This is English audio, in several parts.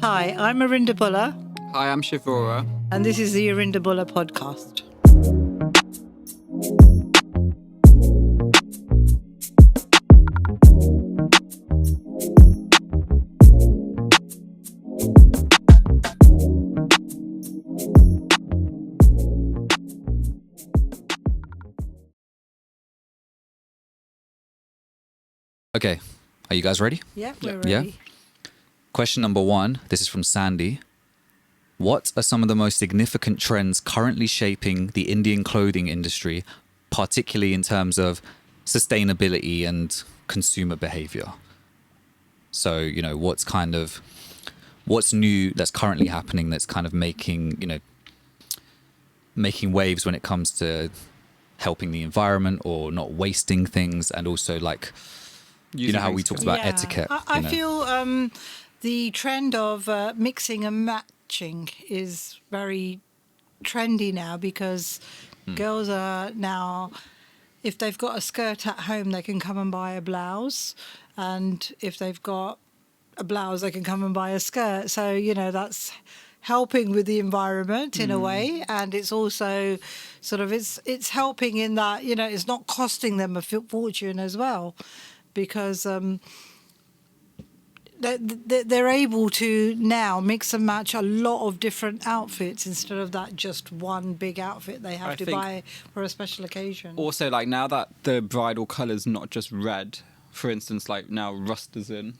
Hi, I'm Arinder Bhullar, Hi, I'm Shiv, Rura. and this is the Arinder Bhullar Podcast. Okay, are you guys ready? Yeah, we're ready. Yeah. Question number 1, this is from Sandy. What are some of the most significant trends currently shaping the Indian clothing industry, particularly in terms of sustainability and consumer behavior? So, what's new that's currently happening that's kind of making waves when it comes to helping the environment or not wasting things, and also like, how we talked about etiquette. I feel the trend of mixing and matching is very trendy now because girls are now, if they've got a skirt at home, they can come and buy a blouse. And if they've got a blouse, they can come and buy a skirt. So, that's helping with the environment in a way. And it's also sort of, it's helping in that, it's not costing them a fortune as well. Because they're able to now mix and match a lot of different outfits instead of that just one big outfit they have to buy for a special occasion. Also, like now that the bridal colour's not just red, for instance, like now rust is in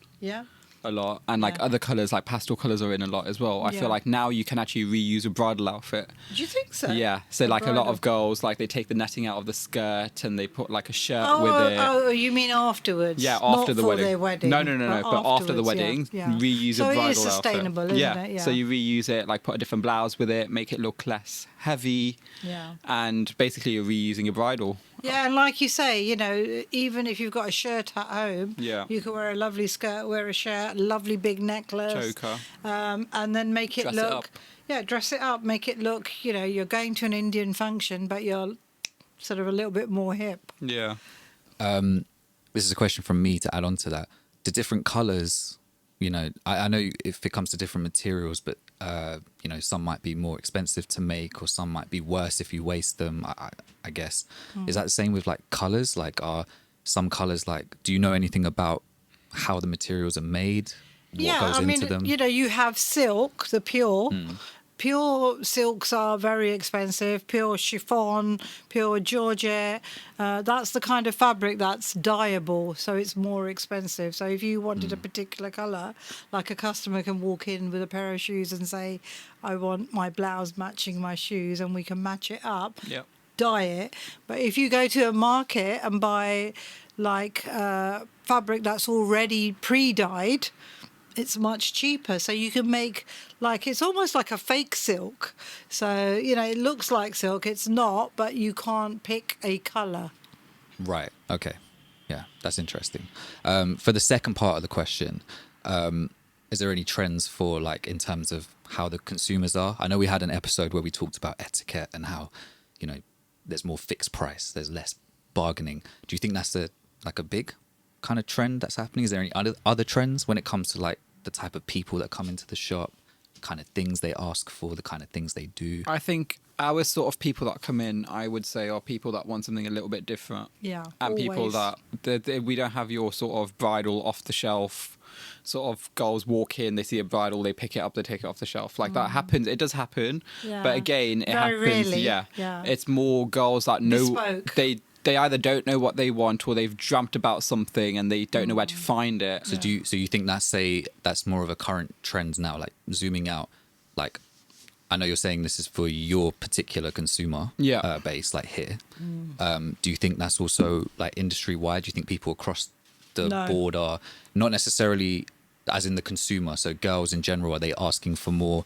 a lot, and like other colours, like pastel colours are in a lot as well. I feel like now you can actually reuse a bridal outfit. Do you think so? Yeah, so like a lot of girls, like they take the netting out of the skirt and they put like a shirt with it. Oh, you mean afterwards? Yeah, after not the for wedding. Their wedding. No, but after the wedding, reuse a bridal outfit. So it is sustainable, isn't it? Yeah. So you reuse it, like put a different blouse with it, make it look less heavy. Yeah. And basically you're reusing your bridal. Yeah, and like you say, even if you've got a shirt at home, you can wear a lovely skirt, wear a shirt, a lovely big necklace. Choker. And then make it Dress look... it up. Yeah, dress it up, make it look, you're going to an Indian function, but you're sort of a little bit more hip. Yeah. This is a question from me to add on to that. Do different colours, I know if it comes to different materials, but, some might be more expensive to make, or some might be worse if you waste them, I guess. Is that the same with like colours? Like, are some colours like, do you know anything about how the materials are made? What goes into them? You have silk, the pure. Pure silks are very expensive. Pure chiffon, pure georgette. That's the kind of fabric that's dyeable, so it's more expensive. So if you wanted a particular colour, like a customer can walk in with a pair of shoes and say, I want my blouse matching my shoes, and we can match it up, dye it. But if you go to a market and buy like fabric that's already pre-dyed, it's much cheaper. So you can make it's almost like a fake silk. So, it looks like silk. It's not, but you can't pick a colour. Right. Okay. Yeah, that's interesting. For the second part of the question, is there any trends for like in terms of how the consumers are? I know we had an episode where we talked about etiquette and how, there's more fixed price, there's less bargaining. Do you think that's a big kind of trend that's happening? Is there any other trends when it comes to like the type of people that come into the shop, kind of things they ask for, the kind of things they do? I think our sort of people that come in, I would say, are people that want something a little bit different. Yeah, and always. People that we don't have your sort of bridal off the shelf sort of girls walk in, they see a bridal, they pick it up, they take it off the shelf. Like that happens. It does happen. Yeah. But again, it Very happens. rarely. Yeah. It's more girls that know Bespoke. they either don't know what they want, or they've dreamt about something and they don't know where to find it. So do you think that's more of a current trend now, like zooming out, like I know you're saying this is for your particular consumer base, like here. Do you think that's also like industry wide? Do you think people across the board are not necessarily as in the consumer, so girls in general, are they asking for more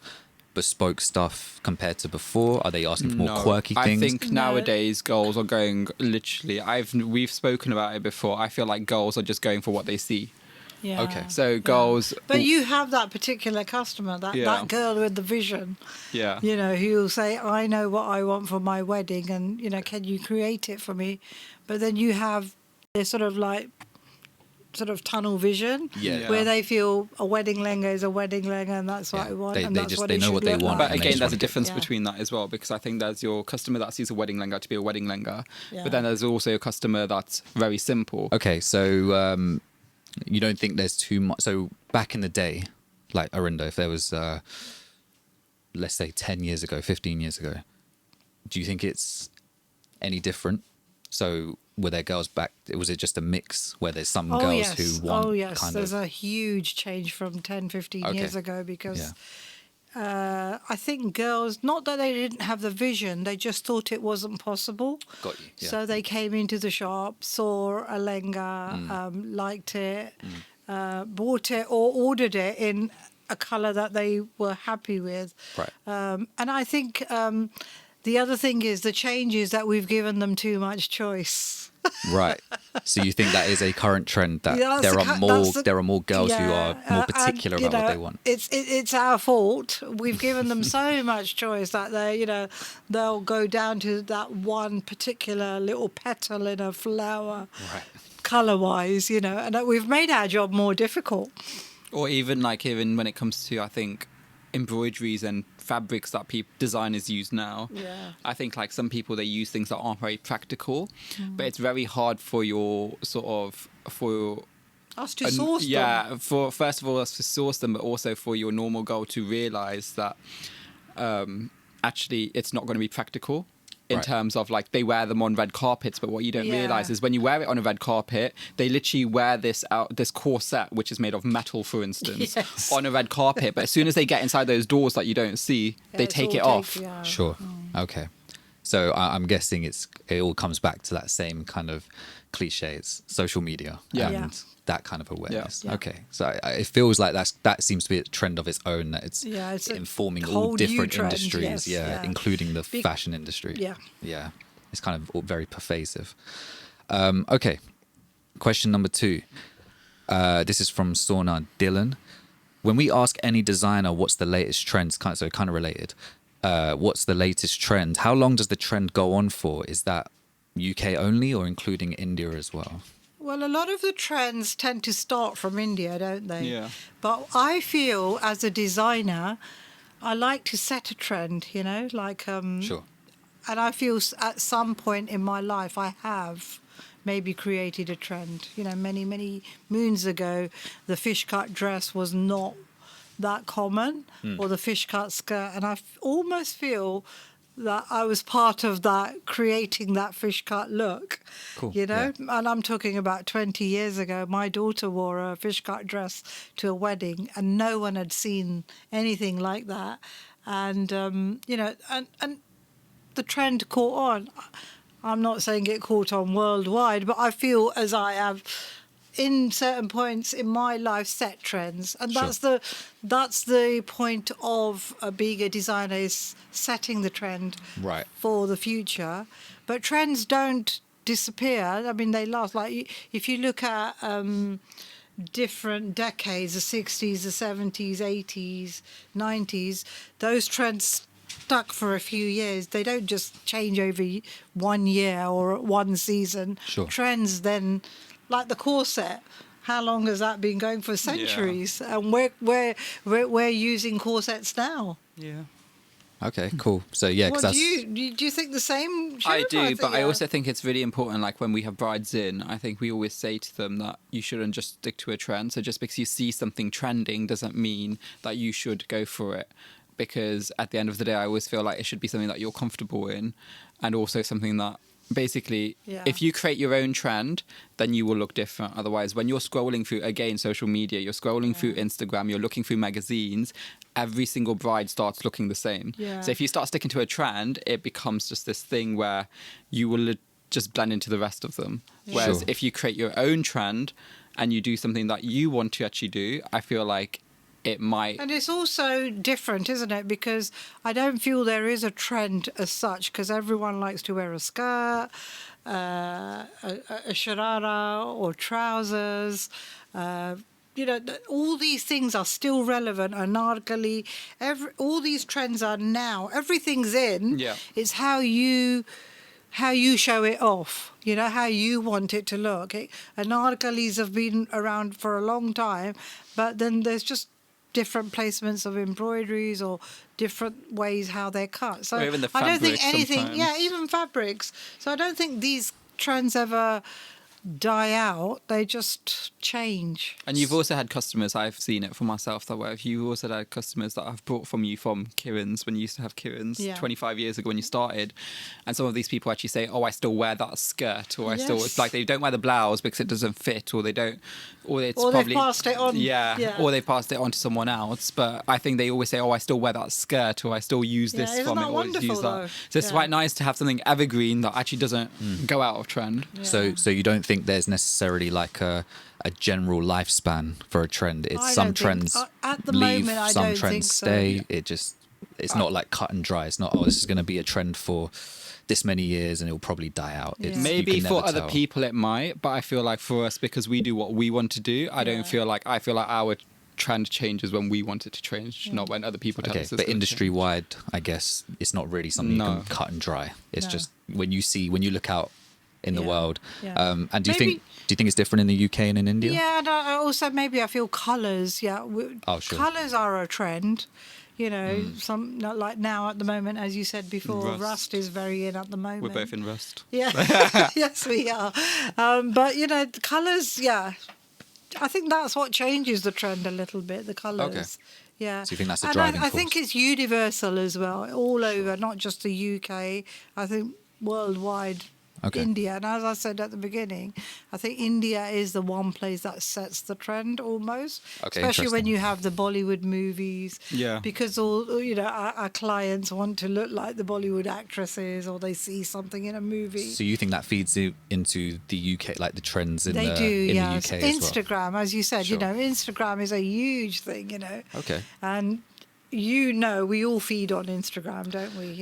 bespoke stuff compared to before? Are they asking for more quirky things? I think nowadays girls are going literally, we've spoken about it before, I feel like girls are just going for what they see. Yeah. Okay. So girls... But you have that particular customer, that girl with the vision, who'll say, I know what I want for my wedding, and, can you create it for me? But then you have this sort of like sort of tunnel vision, where they feel a wedding lehenga is a wedding lehenga and that's what I want, and that's what they it know should what they look want. like. But again, there's a difference between that as well, because I think there's your customer that sees a wedding lehenga to be a wedding lehenga, but then there's also a customer that's very simple. Okay, so you don't think there's too much? So back in the day, like Arinder, if there was, let's say 10 years ago, 15 years ago, do you think it's any different? So were there girls back? Was it just a mix where there's some girls who want kind there's of... a huge change from 10, 15 years ago, because I think girls, not that they didn't have the vision, they just thought it wasn't possible. Got you. Yeah. So they came into the shop, saw a lehenga, liked it, bought it or ordered it in a colour that they were happy with. Right. And I think the other thing is the change is that we've given them too much choice. Right. So you think that is a current trend, that there are more girls who are more particular about what they want. It's our fault. We've given them so much choice that they'll go down to that one particular little petal in a flower, colour-wise, and that we've made our job more difficult. Or even when it comes to, I think, embroideries and fabrics that designers use now. I think like some people, they use things that aren't very practical, but it's very hard for your for us to source them. For first of all us to source them, but also for your normal girl to realise that actually it's not going to be practical. In terms of like they wear them on red carpets, but what you don't realise is when you wear it on a red carpet, they literally wear this corset, which is made of metal, for instance, on a red carpet. But as soon as they get inside those doors that you don't see, they take it off. Sure. Okay. So I'm guessing it all comes back to that same kind of cliches, social media and that kind of awareness. Okay. So it feels like that seems to be a trend of its own, that it's informing all different industries, including the fashion industry. Yeah. It's kind of all very pervasive. Okay. Question number 2. This is from Sorna Dylan. When we ask any designer what's the latest trends, kind of related, what's the latest trend? How long does the trend go on for? Is that UK only or including India as well? Well, a lot of the trends tend to start from India, don't they? Yeah. But I feel as a designer, I like to set a trend, Sure. And I feel at some point in my life I have maybe created a trend. Many, many moons ago, the fish cut dress was not that common, or the fish cut skirt, and I almost feel that I was part of that, creating that fish cut look. Cool. And I'm talking about 20 years ago. My daughter wore a fish cut dress to a wedding, and no one had seen anything like that. And and the trend caught on. I'm not saying it caught on worldwide, but I feel as I have, in certain points in my life, set trends, and that's the point of being a designer, is setting the trend for the future. But trends don't disappear. I mean, they last. Like if you look at different decades, the 60s, the 70s, 80s, 90s, those trends stuck for a few years. They don't just change over 1 year or 1 season. Trends then. Like the corset, how long has that been going for? Centuries, and we're using corsets now. Yeah. Okay, cool. So because do you think the same? Shiv? I do, but I also think it's really important. Like when we have brides in, I think we always say to them that you shouldn't just stick to a trend. So just because you see something trending doesn't mean that you should go for it. Because at the end of the day, I always feel like it should be something that you're comfortable in, and also something that. Basically, if you create your own trend, then you will look different. Otherwise, when you're scrolling through, again, social media, you're scrolling through Instagram, you're looking through magazines, every single bride starts looking the same. So if you start sticking to a trend, it becomes just this thing where you will just blend into the rest of them. Whereas if you create your own trend and you do something that you want to actually do, I feel like it might. And it's also different, isn't it? Because I don't feel there is a trend as such, because everyone likes to wear a skirt, a sharara or trousers. All these things are still relevant. Anarkali, all these trends are now. Everything's in. It's how you how you show it off, how you want it to look. Anarkalis have been around for a long time, but then there's just different placements of embroideries or different ways how they're cut. So or even the I don't think anything, sometimes. even fabrics. So I don't think these trends ever die out, they just change. And you've also had customers, I've seen it for myself, that where you've also had customers that I've bought from you from Kieran's, when you used to have Kieran's 25 years ago when you started, and some of these people actually say, I still wear that skirt, or I still, it's like they don't wear the blouse because it doesn't fit, or they don't, or it's or probably, they've passed it on. Or they've passed it on to someone else. But I think they always say, I still wear that skirt, or I still use this from it, or use that. So it's quite nice to have something evergreen that actually doesn't go out of trend. So you don't think there's necessarily like a general lifespan for a trend? It's some trends at the leave, moment, some I don't trends think stay. So. It's not like cut and dry. It's not, this is going to be a trend for this many years and it will probably die out. Maybe for other people it might, but I feel like for us, because we do what we want to do, I feel like our trend changes when we want it to change, not when other people tell us. But industry wide, I guess it's not really something you can cut and dry. It's just when you look out in the world. And do you think it's different in the UK and in India? Yeah, and also maybe I feel colours. Colours are a trend. Some like now at the moment, as you said before, rust is very in at the moment. We're both in rust. Yeah, yes, we are. But colours. Yeah, I think that's what changes the trend a little bit. The colours. Okay. Yeah. So you think that's a driving force? I think it's universal as well, all over, not just the UK. I think worldwide. India, and as I said at the beginning, I think India is the one place that sets the trend almost, especially when you have the Bollywood movies. Yeah, because all our clients want to look like the Bollywood actresses, or they see something in a movie. So you think that feeds into the UK, like the trends in the UK Instagram, as you said, Instagram is a huge thing, and we all feed on Instagram, don't we?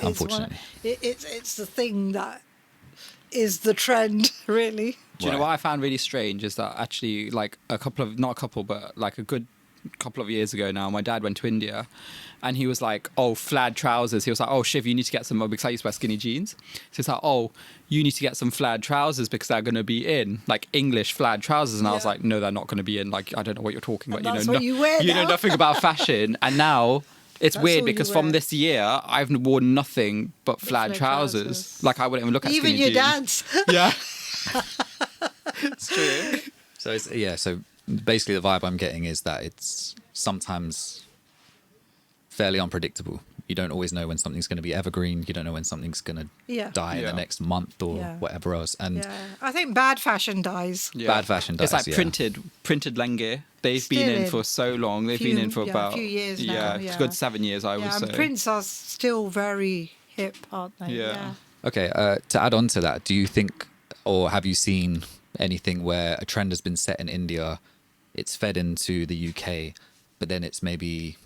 Unfortunately, it's the thing that is the trend, really. Do you know what I found really strange is that actually, like a good couple of years ago now, my dad went to India, and he was like, flared trousers. He was like, Shiv, you need to get some, because I used to wear skinny jeans. So he's like, you need to get some flared trousers because they're going to be in, like English flared trousers. And I was like, no, they're not going to be in. Like, I don't know what you're talking about. That's what you wear now. You know nothing about fashion. And now it's weird because from this year, I've worn nothing but flared trousers. Like, I wouldn't even look at even skinny your jeans. dad's. Yeah. It's true. So basically the vibe I'm getting is that it's sometimes fairly unpredictable. You don't always know when something's going to be evergreen. You don't know when something's going to die in the next month or whatever else. And I think bad fashion dies. Bad fashion dies. It's like printed lenge. They've been in for so long. They've been in for about a few years now. It's good 7 years, I would say. And prints are still very hip, aren't they? Yeah. Okay. To add on to that, do you think, or have you seen anything where a trend has been set in India, it's fed into the UK, but then it's maybe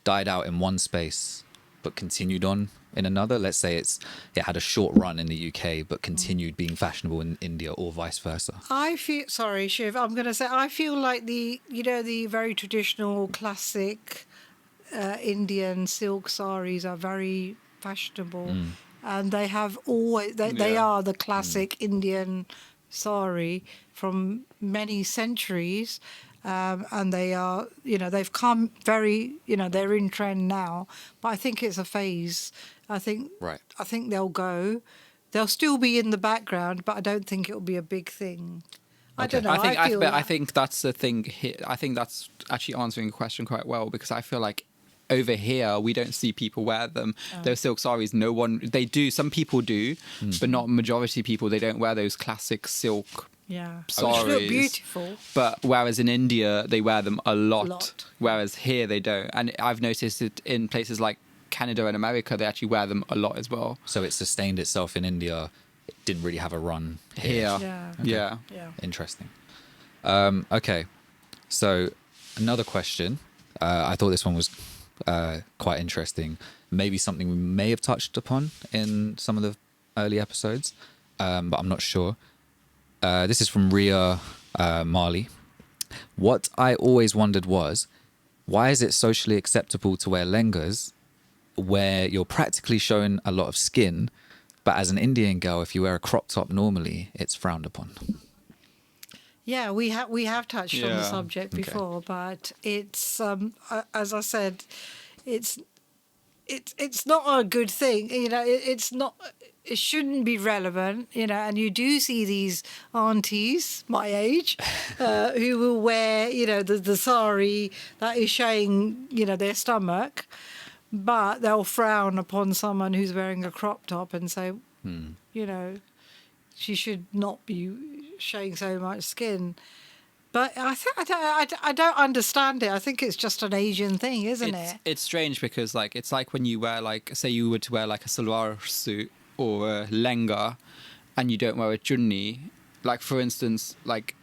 died out in one space but continued on in another? Let's say it had a short run in the UK but continued being fashionable in India, or vice versa. Sorry, Shiv, I'm going to say, I feel like the very traditional classic Indian silk saris are very fashionable, and they have always they are the classic Indian sari from many centuries. And they are, they've come very, they're in trend now, but I think it's a phase. I think they'll go. They'll still be in the background, but I don't think it'll be a big thing. I don't know. I think that's the thing here. I think that's actually answering the question quite well, because I feel like over here we don't see people wear them. Those silk saris, they do. Some people do, but not majority people. They don't wear those classic silk. Saris, which look beautiful. But whereas in India they wear them a lot, whereas here they don't. And I've noticed it in places like Canada and America, they actually wear them a lot as well. So it sustained itself in India. It didn't really have a run here. Yeah. Interesting. Okay, so another question. I thought this one was quite interesting. Maybe something we may have touched upon in some of the early episodes, but I'm not sure. This is from Ria Marley. What I always wondered was, why is it socially acceptable to wear lengas where you're practically showing a lot of skin, But as an Indian girl, if you wear a crop top normally, it's frowned upon. Yeah, we have touched on the subject before, but it's as I said, it's not a good thing. You know, it's not. It shouldn't be relevant. You know, and you do see these aunties my age who will wear, you know, the sari that is showing, you know, their stomach, but they'll frown upon someone who's wearing a crop top and say, you know, she should not be showing so much skin. But I don't understand it. I think it's just an Asian thing, isn't it? It's strange because like it's like when you wear like, say you were to wear like a salwar suit or a lenga and you don't wear a chunni. Like for instance, like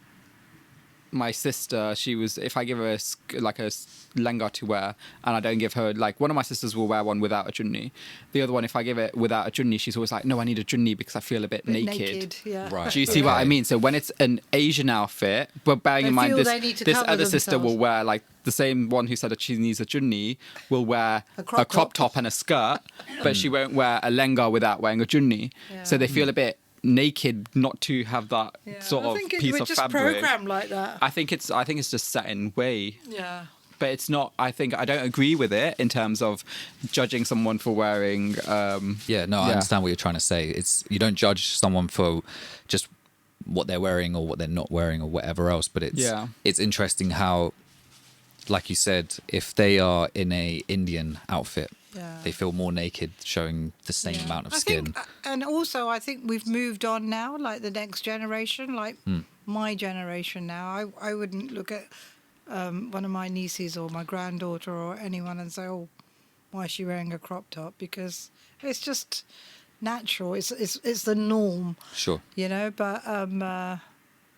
my sister, if I give her a lenga to wear and I don't give her, like one of my sisters will wear one without a chunni. The other one, if I give it without a chunni, she's always like, no, I need a chunni because I feel a bit naked. Yeah. Right. Do you see what I mean? So when it's an Asian outfit, but bearing in mind this other sister will wear, like the same one who said that she needs a chunni will wear a crop top and a skirt, but she won't wear a lenga without wearing a chunni. Yeah. So they feel a bit naked not to have that sort of piece of fabric. We're just programmed like that. I think it's just set in way. Yeah. But it's not. I don't agree with it in terms of judging someone for wearing. I understand what you're trying to say. It's you don't judge someone for just what they're wearing or what they're not wearing or whatever else. But it's interesting how, like you said, if they are in a Indian outfit, they feel more naked, showing the same amount of skin. And also, I think we've moved on now, like the next generation, like my generation now. I wouldn't look at one of my nieces or my granddaughter or anyone and say, oh, why is she wearing a crop top? Because it's just natural. It's the norm. Sure. You know, but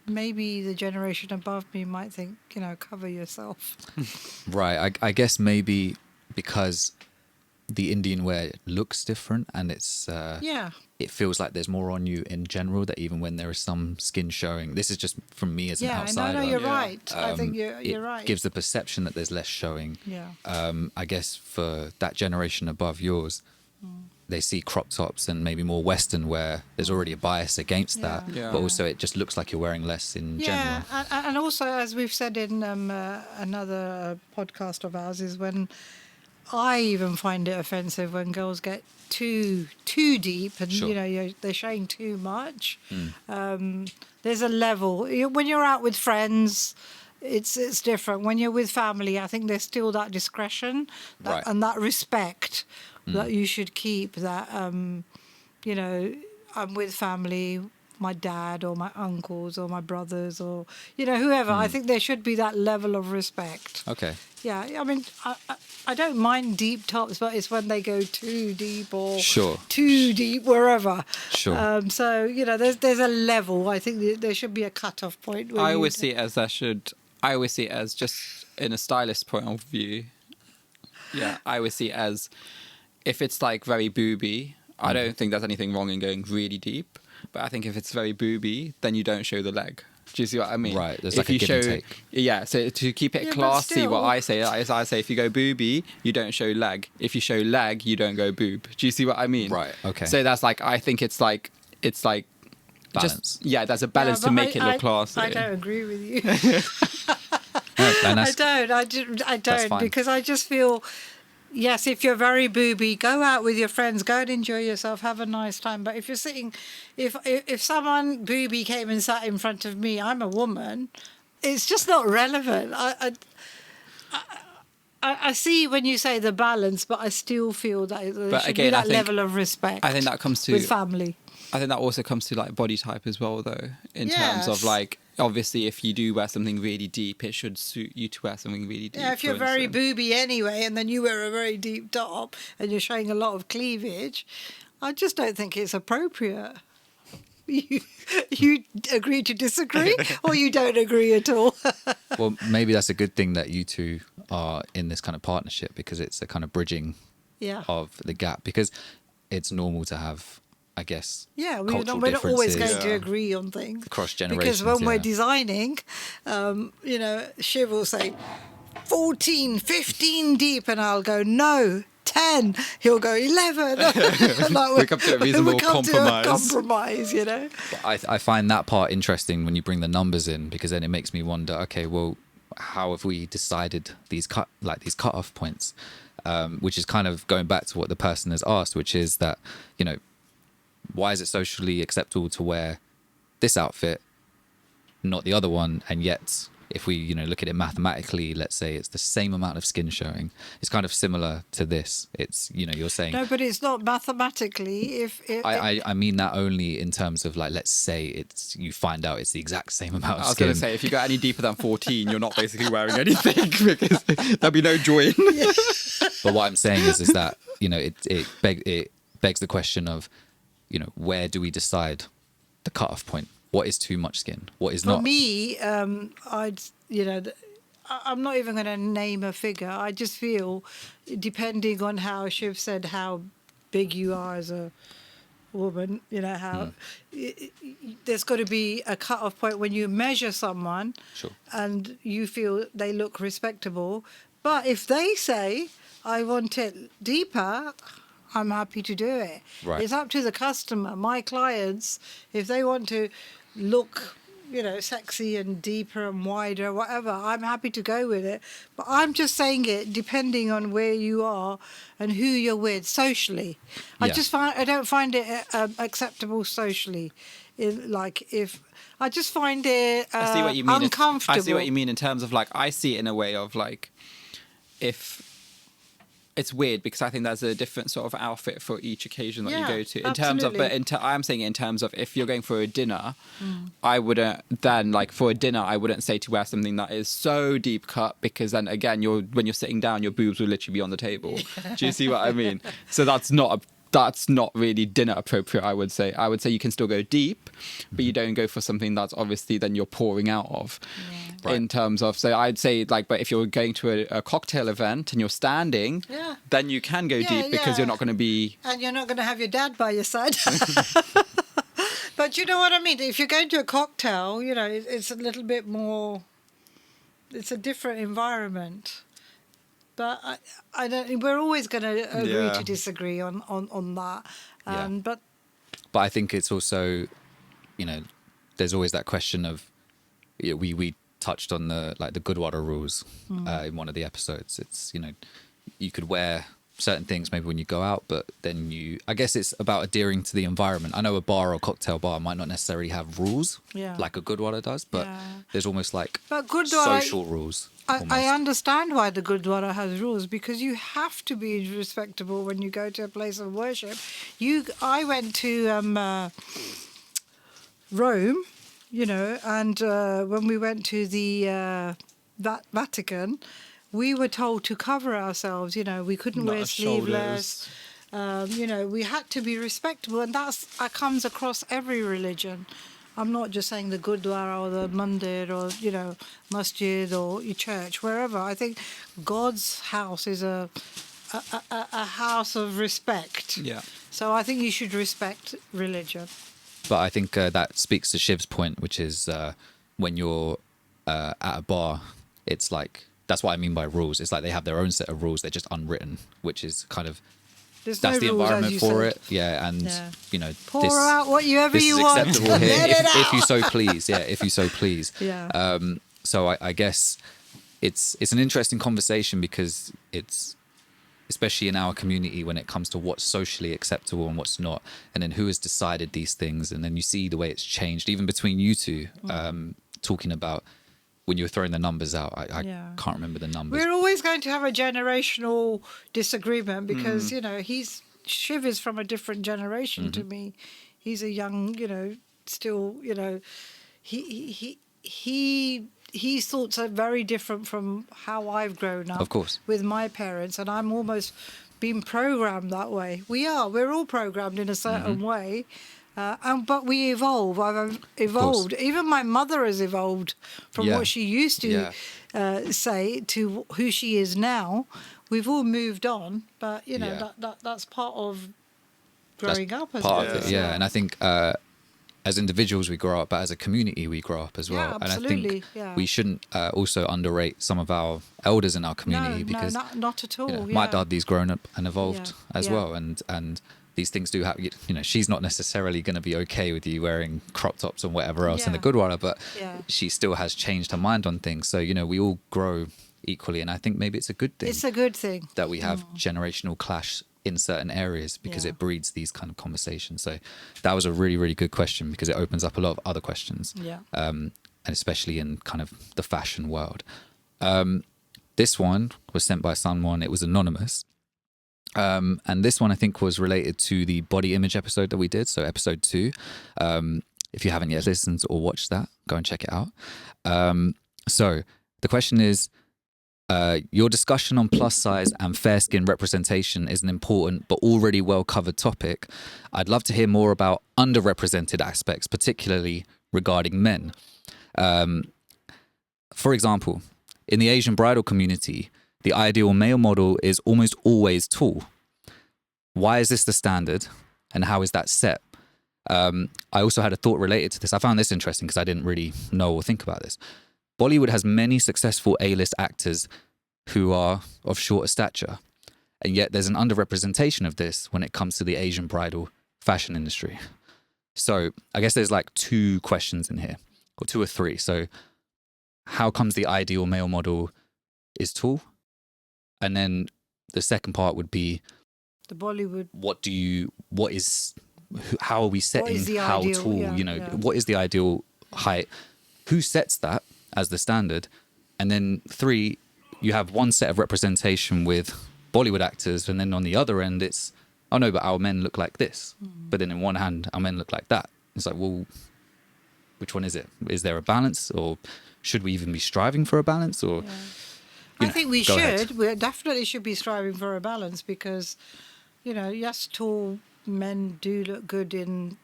maybe the generation above me might think, you know, cover yourself. Right. I guess maybe because the Indian wear looks different and it's it feels like there's more on you in general, that even when there is some skin showing, this is just from me as an outsider. No, you're right. I think you're right. It gives the perception that there's less showing. I guess for that generation above yours, they see crop tops and maybe more Western wear. There's already a bias against that, but also it just looks like you're wearing less in general. And also, as we've said in another podcast of ours, is when I even find it offensive when girls get too deep and you know they're showing too much. There's a level. When you're out with friends, it's different. When you're with family, I think there's still that discretion and that respect that you should keep. That you know, I'm with family, my dad or my uncles or my brothers or you know whoever. I think there should be that level of respect. Okay. Yeah, I mean, I don't mind deep tops, but it's when they go too deep or too deep wherever. Sure. So you know, there's a level. I think there should be a cut-off point. I always see it as I always see it as just in a stylist point of view. Yeah, I always see it as if it's like very booby. I don't think there's anything wrong in going really deep, but I think if it's very booby, then you don't show the leg. Do you see what I mean? Right, there's like a give and take. Yeah, so to keep it classy, what I say is I say if you go booby, you don't show leg. If you show leg, you don't go boob. Do you see what I mean? Right, okay. So that's like, I think it's like balance. There's a balance to make it look classy. I don't agree with you. I don't because I just feel, yes, if you're very booby, go out with your friends, go and enjoy yourself, have a nice time. But if you're sitting, if someone booby came and sat in front of me, I'm a woman, it's just not relevant. I see when you say the balance, but I still feel that there should be that level of respect. I think that comes to with family. I think that also comes to like body type as well, though, in terms of like, obviously, if you do wear something really deep, it should suit you to wear something really deep. Yeah, if you're very booby anyway, and then you wear a very deep top and you're showing a lot of cleavage, I just don't think it's appropriate. You agree to disagree, or you don't agree at all? Well, maybe that's a good thing that you two are in this kind of partnership, because it's a kind of bridging of the gap, because it's normal to have, I guess, we're not always going to agree on things across generations. Because when we're designing, you know, Shiv will say 14, 15 deep, and I'll go, no, 10. He'll go 11. Like, we come to a reasonable compromise, you know. But I find that part interesting when you bring the numbers in, because then it makes me wonder, okay, well, how have we decided these cutoff points? Which is kind of going back to what the person has asked, which is that, you know, why is it socially acceptable to wear this outfit, not the other one? And yet, if we, you know, look at it mathematically, let's say it's the same amount of skin showing. It's kind of similar to this. It's, you know, you're saying... No, but it's not mathematically. I mean that only in terms of, like, let's say you find out it's the exact same amount of skin. I was going to say, if you go any deeper than 14, you're not basically wearing anything, because there'll be no joy in. But what I'm saying is that, you know, it begs the question of, you know, where do we decide the cutoff point? What is too much skin? What is not? For me, I'm not even going to name a figure. I just feel, depending on how Shiv said how big you are as a woman, you know, how there's got to be a cut-off point when you measure someone, sure, and you feel they look respectable. But if they say, I want it deeper, I'm happy to do it. Right. It's up to the customer. My clients, if they want to look, you know, sexy and deeper and wider, whatever, I'm happy to go with it. But I'm just saying it depending on where you are and who you're with socially. I don't find it acceptable socially. I just find it I see what you mean. uncomfortable. I see what you mean in terms of, like, I see it in a way of, like, if... It's weird because I think there's a different sort of outfit for each occasion that you go to. In terms of, I'm saying in terms of, if you're going for a dinner, I wouldn't then, like, for a dinner, I wouldn't say to wear something that is so deep cut, because then again, when you're sitting down, your boobs will literally be on the table. Do you see what I mean? So that's not really dinner appropriate, I would say. I would say you can still go deep, but you don't go for something that's obviously then you're pouring out of. Yeah. Right. In terms of, so I'd say, like, but if you're going to a cocktail event and you're standing, then you can go deep, because you're not going to be... And you're not going to have your dad by your side. But you know what I mean? If you're going to a cocktail, you know, it's a little bit more... It's a different environment. But I don't... We're always going to agree to disagree on that. But I think it's also, you know, there's always that question of... We touched on the Gurdwara rules in one of the episodes. It's, you know, you could wear certain things maybe when you go out, but then I guess it's about adhering to the environment. I know a bar or cocktail bar might not necessarily have rules like a Gurdwara does, but there's almost like social rules. I understand why the Gurdwara has rules, because you have to be respectable when you go to a place of worship. I went to Rome, you know, and when we went to the Vatican, we were told to cover ourselves. You know, we couldn't wear sleeveless. You know, we had to be respectable, and that comes across every religion. I'm not just saying the Gurdwara or the Mandir or, you know, Masjid or your church, wherever. I think God's house is a house of respect. Yeah. So I think you should respect religion. But I think that speaks to Shiv's point, which is when you're at a bar, it's like, that's what I mean by rules. It's like they have their own set of rules. They're just unwritten, which is kind of, that's the environment for it. Yeah, and, you know, pour out whatever you want. This is acceptable here, if you so please. Yeah, if you so please. Yeah. So I guess it's an interesting conversation, because it's, especially in our community, when it comes to what's socially acceptable and what's not, and then who has decided these things, and then you see the way it's changed, even between you two, talking about when you were throwing the numbers out. I can't remember the numbers. We're always going to have a generational disagreement, because, you know, Shiv is from a different generation to me. He's a young, you know, still, you know, his thoughts are very different from how I've grown up. Of course. With my parents, and I'm almost been programmed that way. We're all programmed in a certain way, but we evolve. I've evolved. Even my mother has evolved from what she used to say to who she is now. We've all moved on, but you know that's part of growing up. Part of it, and I think as individuals we grow up, but as a community we grow up as well. Yeah, and I absolutely. think we shouldn't also underrate some of our elders in our community, because not at all. my daddy's grown up and evolved as well, and these things do happen. She's not necessarily going to be okay with you wearing crop tops and whatever else in the Gurdwara, but she still has changed her mind on things. So we all grow equally, and I think maybe it's a good thing. It's a good thing that we have generational clash in certain areas, because it breeds these kind of conversations. So that was a really, really good question, because it opens up a lot of other questions, and especially in kind of the fashion world. This one was sent by someone, it was anonymous, and this one I think was related to the body image episode that we did, so episode 2. If you haven't yet listened or watched that, go and check it out. So the question is, your discussion on plus size and fair skin representation is an important but already well covered topic. I'd love to hear more about underrepresented aspects, particularly regarding men. For example, in the Asian bridal community, the ideal male model is almost always tall. Why is this the standard, and how is that set? I also had a thought related to this. I found this interesting because I didn't really know or think about this. Bollywood has many successful A-list actors who are of shorter stature, and yet there's an underrepresentation of this when it comes to the Asian bridal fashion industry. So I guess there's like 2 questions in here, or 2 or 3. So how comes the ideal male model is tall? And then the second part would be the Bollywood. How are we setting how ideal, tall, what is the ideal height? Who sets that as the standard? And then 3, you have one set of representation with Bollywood actors, and then on the other end it's, oh no, but our men look like this. But then in one hand, our men look like that. It's like, well, which one is it? Is there a balance, or should we even be striving for a balance? Or I think we should. Ahead. We definitely should be striving for a balance, because, yes, tall men do look good in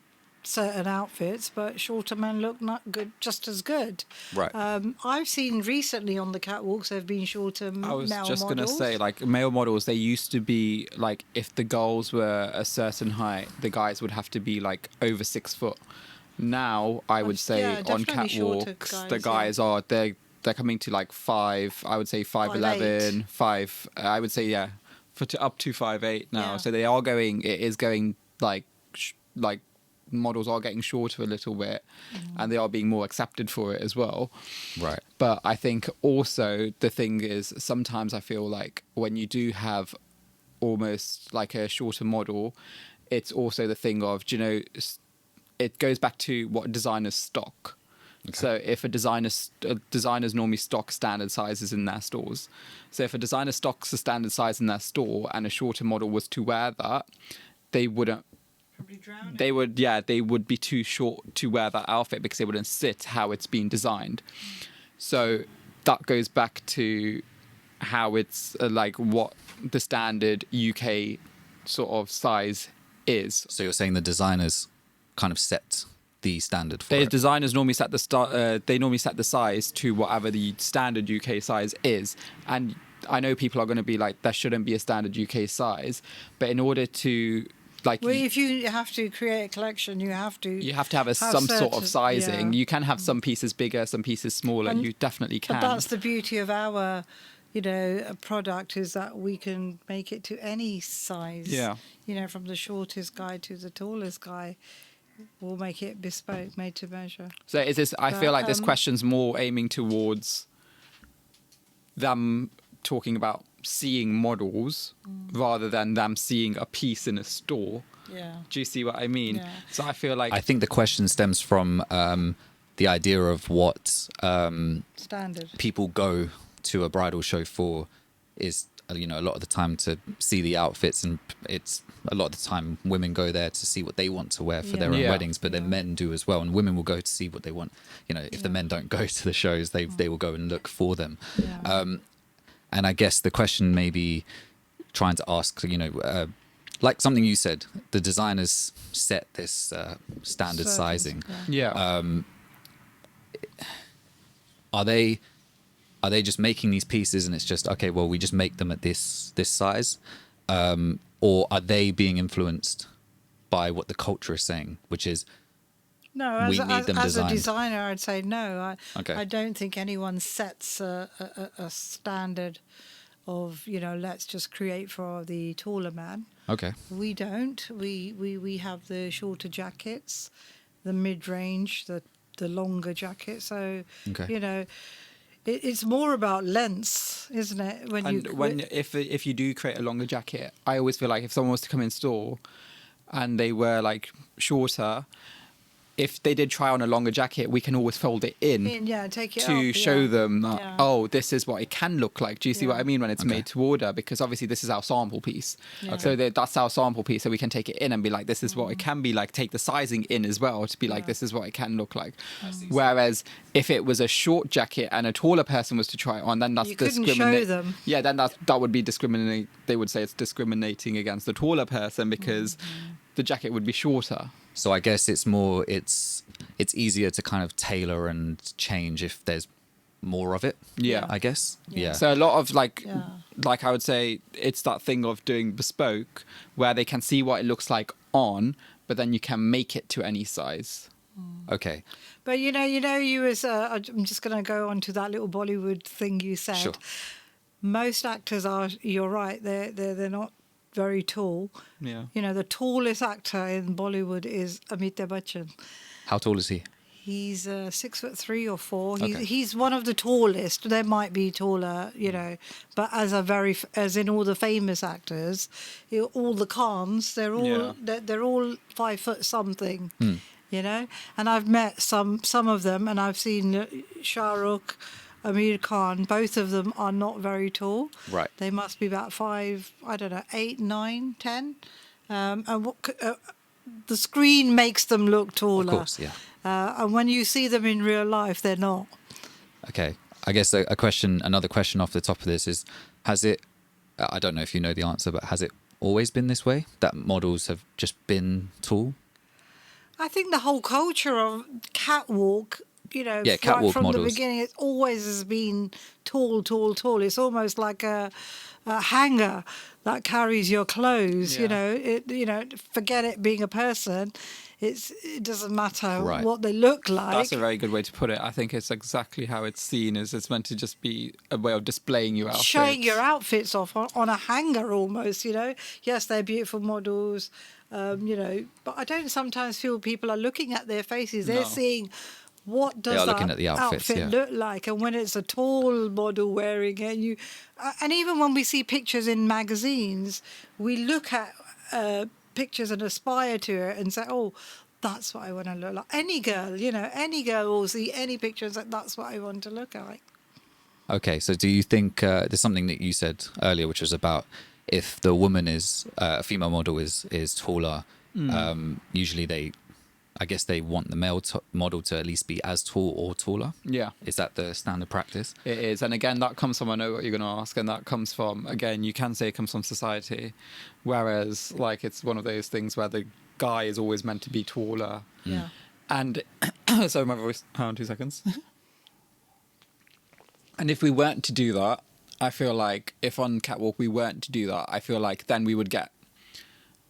certain outfits, but shorter men look not good, just as good. Right. I've seen recently on the catwalks there have been shorter male models. I was just going to say, like, male models, they used to be, like, if the girls were a certain height, the guys would have to be, like, over 6 foot. Now, I would say on catwalks, the guys are, they're coming to, like, 5, I would say 5'11", 5, I would say, up to 5'8" now. So they are going, it is going, like models are getting shorter a little bit, and they are being more accepted for it as well. Right. But I think also the thing is, sometimes I feel like when you do have almost like a shorter model, it's also the thing of, it goes back to what designers stock. Okay. So if designers normally stock standard sizes in their stores. So if a designer stocks a standard size in their store and a shorter model was to wear that, they wouldn't. They would be too short to wear that outfit, because they wouldn't sit how it's been designed. So that goes back to how it's like what the standard UK sort of size is. So you're saying the designers kind of set the standard for the it? Designers normally set they normally set the size to whatever the standard UK size is. And I know people are going to be like, there shouldn't be a standard UK size, but in order to if you have to create a collection, you have to have some sort of sizing. You can have some pieces bigger, some pieces smaller. You definitely can. But that's the beauty of our, a product, is that we can make it to any size. Yeah. From the shortest guy to the tallest guy, we'll make it bespoke, made to measure. So is this? I feel like this question's more aiming towards them talking about seeing models rather than them seeing a piece in a store. Yeah. Do you see what I mean? Yeah. So I feel like, I think the question stems from the idea of what standard people go to a bridal show for is, a lot of the time to see the outfits, and it's a lot of the time women go there to see what they want to wear for their own weddings, but then men do as well, and women will go to see what they want. If the men don't go to the shows, they will go and look for them. And I guess the question may be trying to ask, like something you said, the designers set this standard sizing. Are they just making these pieces and it's just, okay, well, we just make them at this size? Or are they being influenced by what the culture is saying, which is No, we need them as designed? a designer, I'd say no. Okay. I don't think anyone sets a standard of, let's just create for the taller man. Okay. We don't. We have the shorter jackets, the mid-range, the longer jackets. So, Okay. It's more about lengths, isn't it? If you do create a longer jacket, I always feel like if someone was to come in store and they were like shorter, if they did try on a longer jacket, we can always fold it in take it to up, show them that, this is what it can look like. Do you see what I mean when it's made to order? Because obviously this is our sample piece. Yeah. So that's our sample piece. So we can take it in and be like, this is what it can be like. Take the sizing in as well to be like, this is what it can look like. Whereas if it was a short jacket and a taller person was to try it on, then that's discriminating. Show them. Yeah, then that would be discriminating. They would say it's discriminating against the taller person because the jacket would be shorter. So I guess it's easier to kind of tailor and change if there's more of it. Yeah. I guess. Yeah. So a lot of like I would say it's that thing of doing bespoke where they can see what it looks like on, but then you can make it to any size. Okay. But you as I'm just going to go on to that little Bollywood thing you said. Sure. Most actors are. You're right. They're not very tall. Yeah. The tallest actor in Bollywood is Amitabh Bachchan. How tall is he? He's 6'3" or 4". Okay. He's one of the tallest. There might be taller, but as in all the famous actors, all the Khans, they're all 5 foot something. And I've met some of them, and I've seen Shah Rukh, Amir Khan. Both of them are not very tall. Right. They must be about 5, 8, 9, 10. And the screen makes them look taller. Of course, yeah. And when you see them in real life, they're not. Okay. I guess another question off the top of this is, has it, I don't know if you know the answer, but has it always been this way, that models have just been tall? I think the whole culture of catwalk, catwalk from models. the beginning, it always has been tall. It's almost like a hanger that carries your clothes. Forget it being a person. It doesn't matter what they look like. That's a very good way to put it. I think it's exactly how it's seen. It's meant to just be a way of displaying your outfits. Showing your outfits off on a hanger almost, Yes, they're beautiful models, but I don't sometimes feel people are looking at their faces. They're seeing what does that outfit look like. And when it's a tall model wearing it, and even when we see pictures in magazines, we look at pictures and aspire to it and say, oh, that's what I want to look like. Any girl will see any picture and say, that's what I want to look like. Okay, so do you think there's something that you said earlier, which was about if the woman is a female model is taller, usually I guess they want the male model to at least be as tall or taller. Yeah. Is that the standard practice? It is. And again, that comes from, I know what you're going to ask, and that comes from, again, you can say it comes from society, whereas like it's one of those things where the guy is always meant to be taller. Yeah. And so my voice, hold on 2 seconds. And if we weren't to do that, I feel like if on catwalk we weren't to do that, I feel like then we would get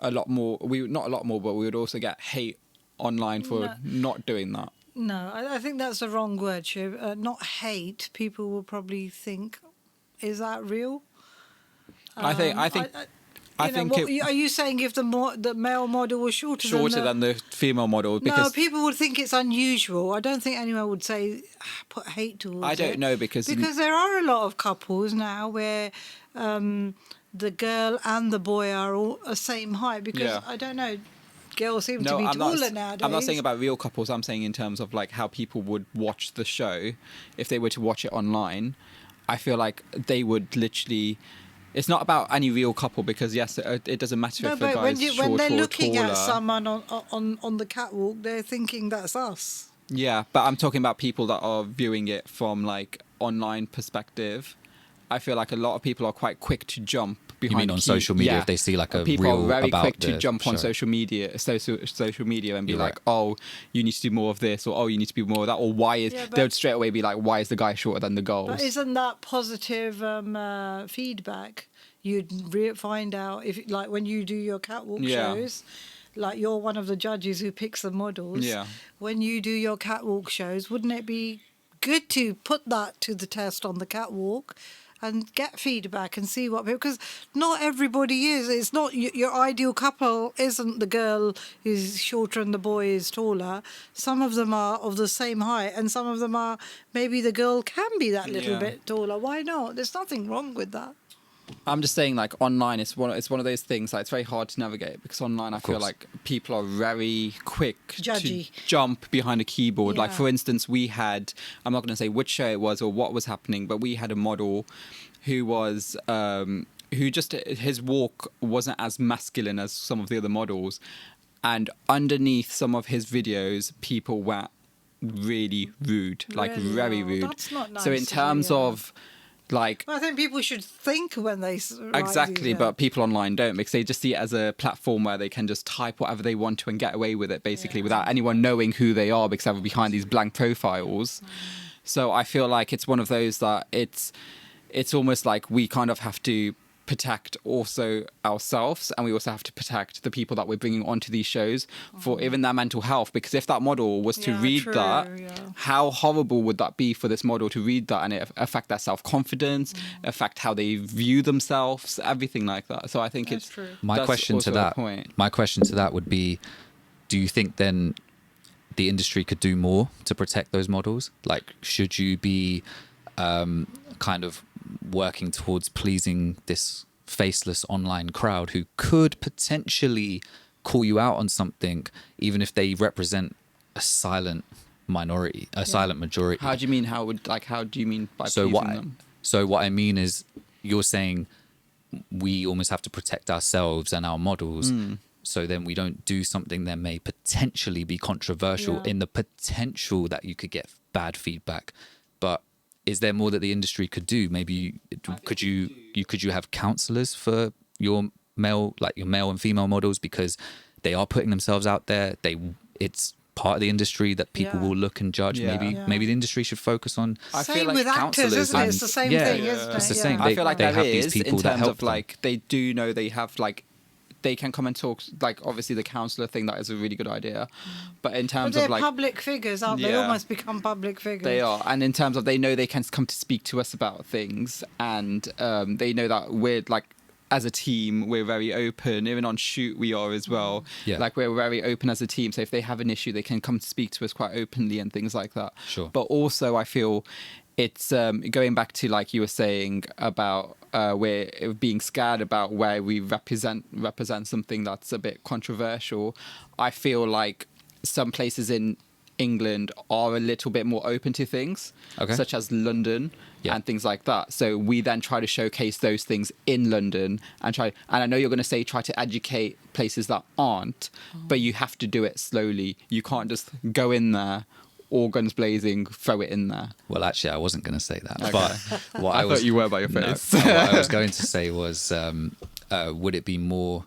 a lot more, not a lot more, but we would also get hate online for not doing that. No, I think that's the wrong word, Shiv. Not hate. People will probably think, is that real? I think are you saying if the male model was shorter than the female model? Because no, people would think it's unusual. I don't think anyone would say put hate towards it. I don't know because there are a lot of couples now where the girl and the boy are all the same height. Because I don't know, girls seem to be taller nowadays. I'm not saying about real couples. I'm saying in terms of like how people would watch the show if they were to watch it online. I feel like they would literally. It's not about any real couple because yes, it doesn't matter if a guy's short or taller. When they're looking at someone on the catwalk, they're thinking that's us. Yeah, but I'm talking about people that are viewing it from like online perspective. I feel like a lot of people are quite quick to jump behind. You mean on social media if they see like a people reel are very about quick to jump show. on social media and be like, oh, you need to do more of this, or oh, you need to be more of that, or why is they would straight away be like, why is the guy shorter than the girls? But isn't that positive feedback? You'd find out if like when you do your catwalk shows. like you're one of the judges who picks the models. Yeah. When you do your catwalk shows, wouldn't it be good to put that to the test on the catwalk and get feedback and see what, because not everybody is. It's not your ideal couple isn't the girl who's shorter and the boy is taller. Some of them are of the same height, and some of them are maybe the girl can be that little bit taller. Why not? There's nothing wrong with that. I'm just saying, like, online, it's one of those things, like, it's very hard to navigate, because online I feel like people are very quick Judgy. to jump behind a keyboard. Yeah. Like, for instance, we had, I'm not going to say which show it was or what was happening, but we had a model who was, who just, his walk wasn't as masculine as some of the other models. And underneath some of his videos, people were really rude, like very rude. That's not nice. So in terms of, like, I think people should think when they exactly, but people online don't, because they just see it as a platform where they can just type whatever they want to and get away with it, basically, without anyone knowing who they are, because they're behind these blank profiles. So I feel like it's one of those that it's almost like we kind of have to protect also ourselves, and we also have to protect the people that we're bringing onto these shows for even their mental health, because if that model was to read how horrible would that be for this model to read that, and it affect their self-confidence, affect how they view themselves, everything like that. So I think it's true. My question to that would be, do you think then the industry could do more to protect those models? Like, should you be kind of working towards pleasing this faceless online crowd who could potentially call you out on something, even if they represent a silent minority, silent majority? How do you mean? How do you mean by pleasing them? So what I mean is, you're saying we almost have to protect ourselves and our models. So then we don't do something that may potentially be controversial in the potential that you could get bad feedback. But is there more that the industry could do? Maybe could you have counselors for your male and female models, because they are putting themselves out there. It's part of the industry that people will look and judge. Maybe the industry should focus on. I feel like with actors, isn't it? It's the same thing, isn't it? It's the same. I feel like they there have is, these people in that terms help of like they do know they have like. They can come and talk, like, obviously the counsellor thing, that is a really good idea. But in terms of, like... they're public figures, aren't they? They almost become public figures. They are. And in terms of, they know they can come to speak to us about things. And they know that we're, like, as a team, we're very open. Even on shoot, we are as well. Yeah. Like, we're very open as a team. So if they have an issue, they can come to speak to us quite openly and things like that. Sure. But also, I feel... It's going back to, like you were saying, about we're being scared about where we represent something that's a bit controversial. I feel like some places in England are a little bit more open to things, such as London and things like that. So we then try to showcase those things in London and I know you're going to say try to educate places that aren't, but you have to do it slowly. You can't just go in there, all guns blazing, throw it in there. Well, actually, I wasn't going to say that. But what I thought you were by your face. No, what I was going to say was, would it be more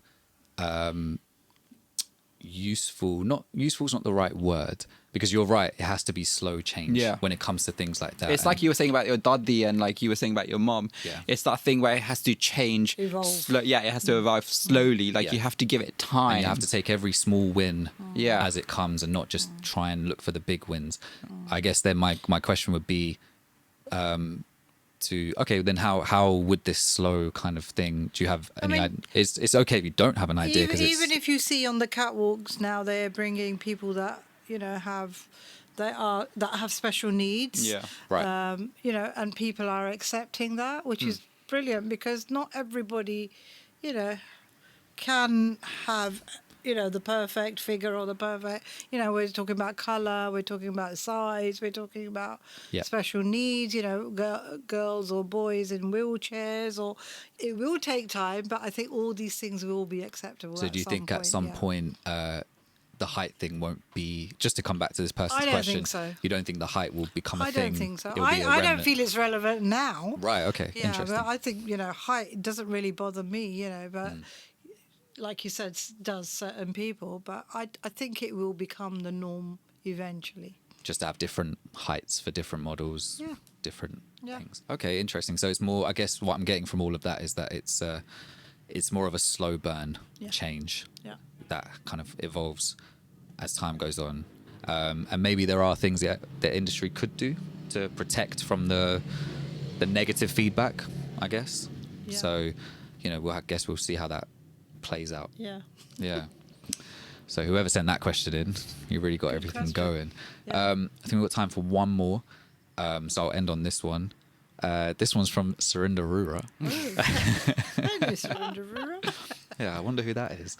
useful? Not useful is not the right word, because you're right. It has to be slow change when it comes to things like that. It's like you were saying about your daddy, and like you were saying about your mom. Yeah. It's that thing where it has to change. Evolve. It has to evolve slowly. Like you have to give it time. And you have to take every small win as it comes, and not just try and look for the big wins. I guess then my question would be, then how would this slow kind of thing? Do you have any? It's okay if you don't have an idea, because even if you see on the catwalks now, they're bringing people that have special needs. Yeah, right. And people are accepting that, which is brilliant, because not everybody, can have the perfect figure or the perfect, we're talking about colour, we're talking about size, we're talking about special needs, girls or boys in wheelchairs, or it will take time, but I think all these things will be acceptable. So do you think at some point the height thing won't be, just to come back to this person's question? I don't think so. You don't think the height will become a thing? I don't think so. I don't feel it's relevant now. Right, okay, interesting. But I think, height doesn't really bother me, but... like you said, does certain people, but I think it will become the norm eventually. Just to have different heights for different models, different things. Okay, interesting. So it's more, I guess what I'm getting from all of that is that it's more of a slow burn change. Yeah. that kind of evolves as time goes on. And maybe there are things that the industry could do to protect from the negative feedback, I guess. Yeah. So, I guess we'll see how that plays out. Yeah. Yeah. So whoever sent that question in, you really got everything going. Yeah. I think we've got time for one more. So I'll end on this one. This one's from Arinder Rura. I knew Arinder Bhullar. Yeah, I wonder who that is.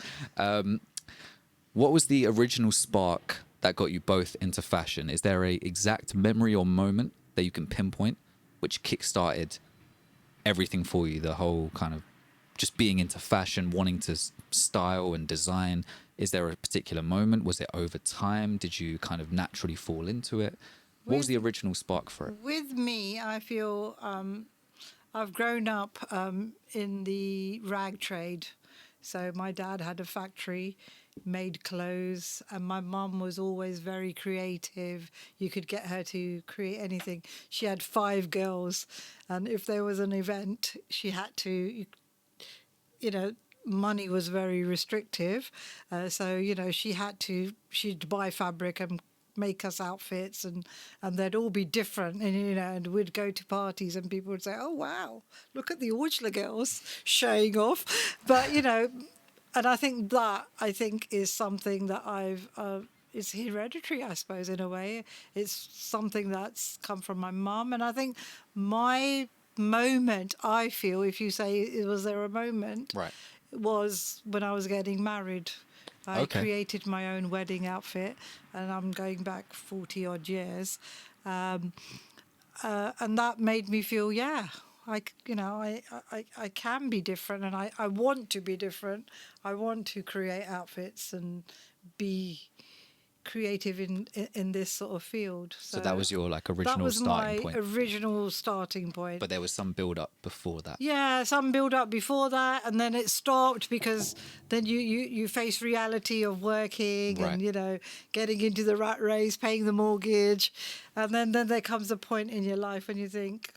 What was the original spark that got you both into fashion? Is there a exact memory or moment that you can pinpoint which kickstarted everything for you? The whole kind of just being into fashion, wanting to style and design. Is there a particular moment? Was it over time? Did you kind of naturally fall into it? What was the original spark for it? With me, I feel I've grown up in the rag trade. So my dad had a factory, made clothes, and my mum was always very creative. You could get her to create anything. She had 5 girls, and if there was an event, she had to, money was very restrictive. So, she'd buy fabric and make us outfits, and they'd all be different, and we'd go to parties and people would say, oh wow, look at the Orchla girls showing off. But and I think is something that it's hereditary, I suppose, in a way. It's something that's come from my mum, and I think my moment, I feel, if you say was there a moment, right, was when I was getting married. I created my own wedding outfit, and I'm going back 40 odd years, and that made me feel, I can be different, and I want to be different. I want to create outfits and be creative in this sort of field. So that was your original starting point. That was my original starting point. But there was some build up before that. Yeah, some build up before that, and then it stopped because then you face reality of working, right, and getting into the rat race, paying the mortgage, and then there comes a point in your life when you think,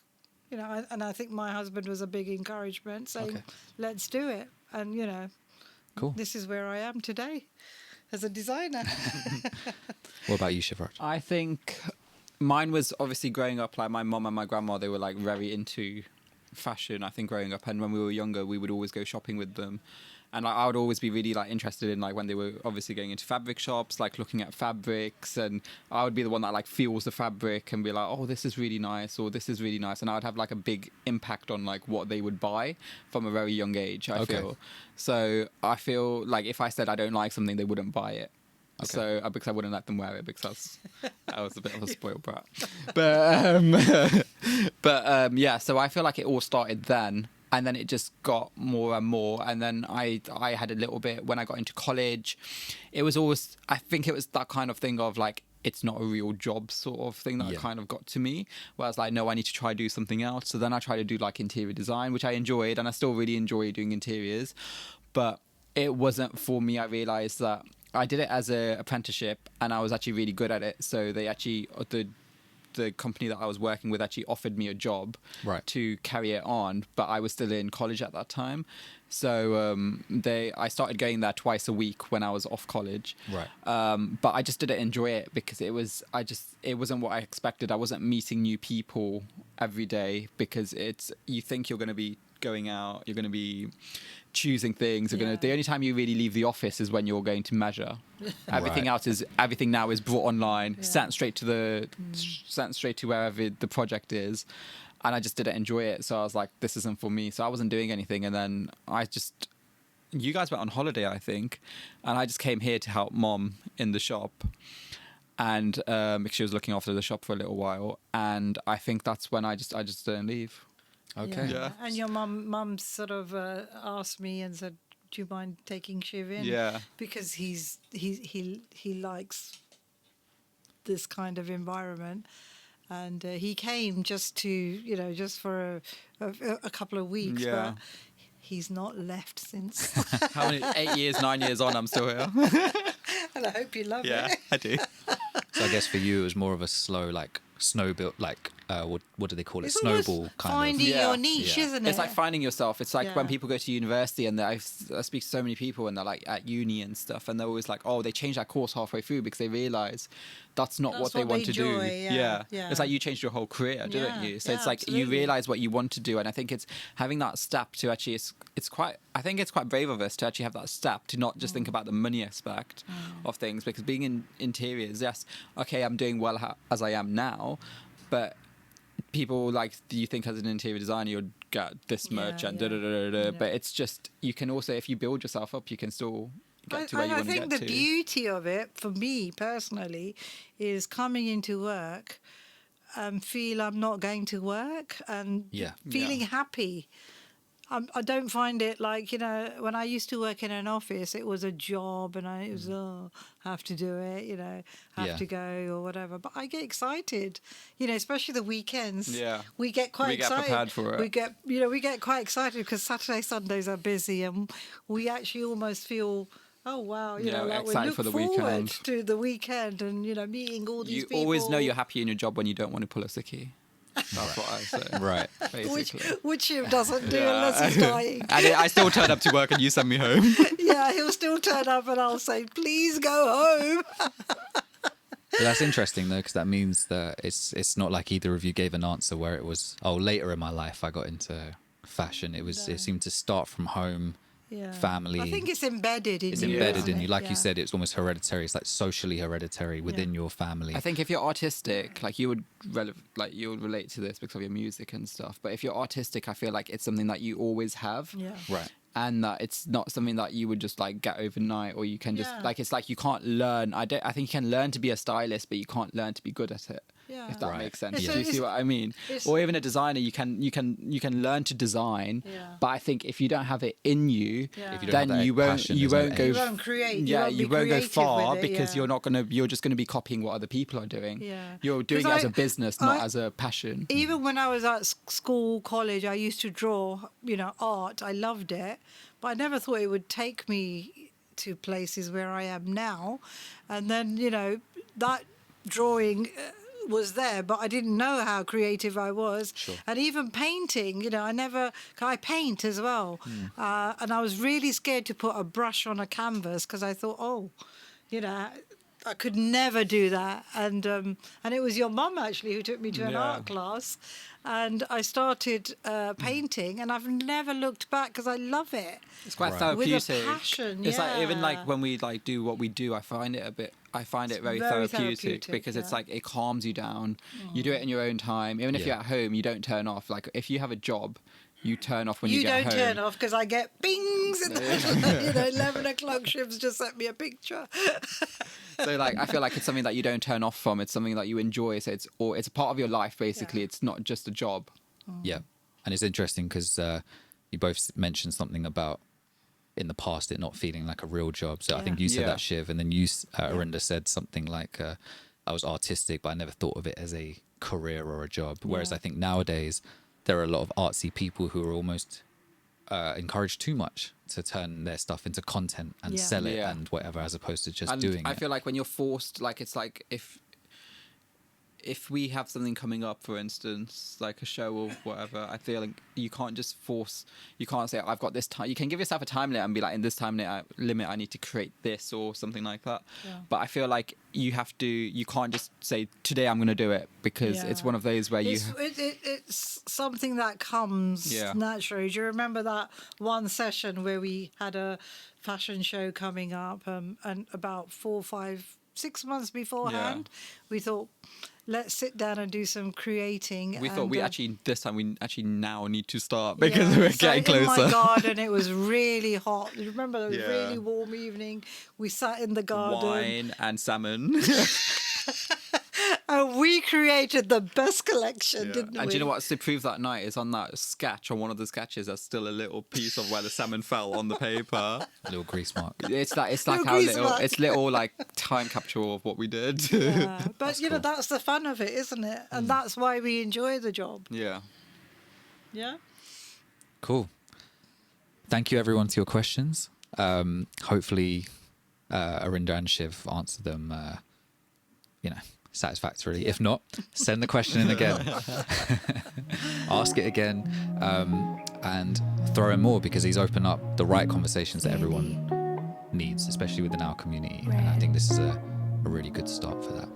and I think my husband was a big encouragement, saying, let's do it, and cool. This is where I am today as a designer. What about you, Shiv? I think mine was obviously growing up, like my mom and my grandma, they were very into fashion, I think, growing up. And when we were younger, we would always go shopping with them. And I would always be really interested in when they were obviously going into fabric shops, looking at fabrics, and I would be the one that feels the fabric and be like, oh, this is really nice, or this is really nice, and I would have a big impact on what they would buy from a very young age. I feel so. I feel if I said I don't like something, they wouldn't buy it. Okay. So because I wouldn't let them wear it because I was a bit of a spoiled brat. But yeah. So I feel it all started then. And then it just got more and more. And then I had a little bit when I got into college. It was always, I think it was that kind of thing of it's not a real job sort of thing that kind of got to me. Where I was no, I need to try do something else. So then I tried to do interior design, which I enjoyed. And I still really enjoy doing interiors. But it wasn't for me. I realized that I did it as an apprenticeship and I was actually really good at it. So they actually, the company that I was working with actually offered me a job to carry it on, but I was still in college at that time. So I started going there twice a week when I was off college. Right. But I just didn't enjoy it because it wasn't what I expected. I wasn't meeting new people every day because you think you're going to be going out, you're going to be choosing things. The only time you really leave the office is when you're going to measure. Everything now is brought online, sent straight to wherever the project is. And I just didn't enjoy it. So I was like, this isn't for me. So I wasn't doing anything. And then you guys went on holiday, I think. And I just came here to help Mom in the shop. And she was looking after the shop for a little while. And I think that's when I just didn't leave. Okay. Yeah. And your mum sort of asked me and said, do you mind taking Shiv in? Yeah. Because he likes this kind of environment. And he came just for a couple of weeks. Yeah. But he's not left since. How many? 8 years, 9 years on, I'm still here. And I hope you love it. Yeah, I do. So I guess for you, it was more of a slow, snow built, what do they call it? It's Snowball kind finding of. your niche, isn't it? It's like finding yourself. It's like when people go to university, and I speak to so many people, and they're like at uni and stuff, and they're always like, oh, they changed that course halfway through because they realise that's not what they want to do. Yeah. It's like you changed your whole career, didn't you? So it's like absolutely. you realise what you want to do, and I think it's having that step to actually. It's quite. I think it's quite brave of us to actually have that step to not just think about the money aspect of things, because being in interiors, yes, okay, I'm doing well as I am now, but people like, do you think as an interior designer you'll get this much and but it's just, you can also, if you build yourself up, you can still get to where you want to get to. I think the beauty of it for me personally is coming into work and feel I'm not going to work and feeling happy. I don't find it like, when I used to work in an office, it was a job and it was, have to do it, have to go or whatever. But I get excited, especially the weekends. Yeah. We get quite excited. We get prepared for it. We get quite excited because Saturday, Sundays are busy and we actually almost feel, oh, wow, like we look for the forward weekend. to the weekend and, meeting all these people. You always know you're happy in your job when you don't want to pull a sickie. That's what I say. Right. Which Shiv doesn't do unless he's dying. And I still turn up to work and you send me home. Yeah, he'll still turn up and I'll say, please go home. But that's interesting though, because that means that it's not like either of you gave an answer where it was, oh, later in my life I got into fashion. It seemed to start from home. Family. I think it's embedded in you. It's embedded in you. Like you said, it's almost hereditary. It's like socially hereditary within your family. I think if you're artistic, like you would relate to this because of your music and stuff. But if you're artistic, I feel like it's something that you always have. Yeah. Right. And that it's not something that you would just like get overnight, or you can just like, it's like you can't learn. I think you can learn to be a stylist, but you can't learn to be good at it. Yeah. If that makes sense. Yeah. Do you see what I mean? Or even a designer, you can learn to design, but I think if you don't have it in you, then you won't go. You won't create. Yeah, you won't go far because you're you're just gonna be copying what other people are doing. Yeah. You're doing it as a business, not as a passion. Even when I was at school, college, I used to draw, art. I loved it, but I never thought it would take me to places where I am now. And then, that drawing was there, but I didn't know how creative I was. Sure. And even painting, I paint as well. And I was really scared to put a brush on a canvas because I thought, I could never do that. And it was your mum actually who took me to an art class, and I started painting, and I've never looked back because I love it. It's quite therapeutic. With a passion. It's like, even like when we like do what we do, I find it very therapeutic because it's like it calms you down. You do it in your own time. Even if you're at home, you don't turn off. Like if you have a job, you turn off when you get home. You don't turn off because I get bings. 11 o'clock Shiv's just sent me a picture. So like, I feel like it's something that you don't turn off from. It's something that you enjoy. So it's a part of your life, basically. Yeah. It's not just a job. Yeah. And it's interesting because you both mentioned something about in the past it not feeling like a real job. So I think you said that, Shiv, and then you, Arinder, said something like, I was artistic, but I never thought of it as a career or a job. Whereas I think nowadays there are a lot of artsy people who are almost encouraged too much to turn their stuff into content and sell it and whatever, as opposed to just doing it. I feel like when you're forced, like it's like if we have something coming up, for instance, like a show or whatever, I feel like you can't just you can't say, I've got this time. You can give yourself a time limit and be like, in this time limit, I need to create this or something like that. Yeah. But I feel like you can't just say, today I'm going to do it, because it's one of those where it's something that comes naturally. Do you remember that one session where we had a fashion show coming up and about 4, 5, 6 months beforehand, we thought, let's sit down and do some creating. We thought we now need to start because we're getting closer. In my garden, it was really hot. You remember the really warm evening? We sat in the garden. Wine and salmon. And we created the best collection, didn't we? And do you know what's to prove that night is on that sketch, on one of the sketches, there's still a little piece of where the salmon fell on the paper. A little grease mark. It's like how little like time capture of what we did. Yeah. But that's the fun of it, isn't it? And that's why we enjoy the job. Yeah. Yeah. Cool. Thank you everyone to your questions. Hopefully Arinder and Shiv answered them satisfactorily. If not, send the question in again. Ask it again, and throw in more, because these open up the right conversations that everyone needs, especially within our community. And I think this is a really good start for that.